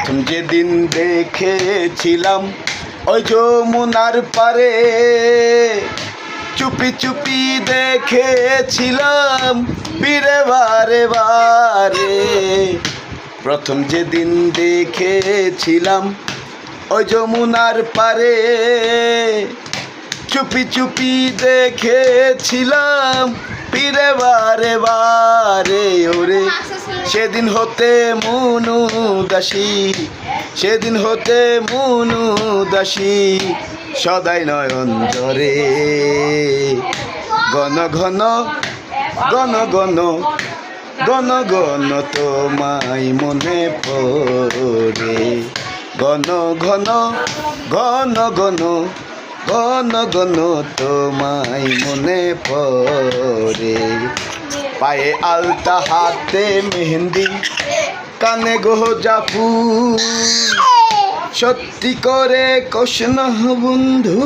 প্রথম যেদিন দেখেছিলাম ওই যমুনার পারে, চুপি চুপি দেখেছিলাম ফিরে বারে বারে। প্রথম যেদিন দেখেছিলাম ওই যমুনার পারে, চুপি চুপি দেখেছিলাম ফিরে বারে বারে। ওরে সেদিন হতে মনু দাসী, সেদিন হতে মনু দাসী সদাই নয়ন জরে। ঘন ঘন ঘন ঘন ঘন ঘন তোমায় মনে পড়ে, ঘন ঘন ঘন ঘন ঘন ঘন তোমায় মনে পড়ে। পায়ে আলতা, হাতে মেহেন্দি, কানে গোজা ফুল, সত্যি করে কোশ না বন্ধু।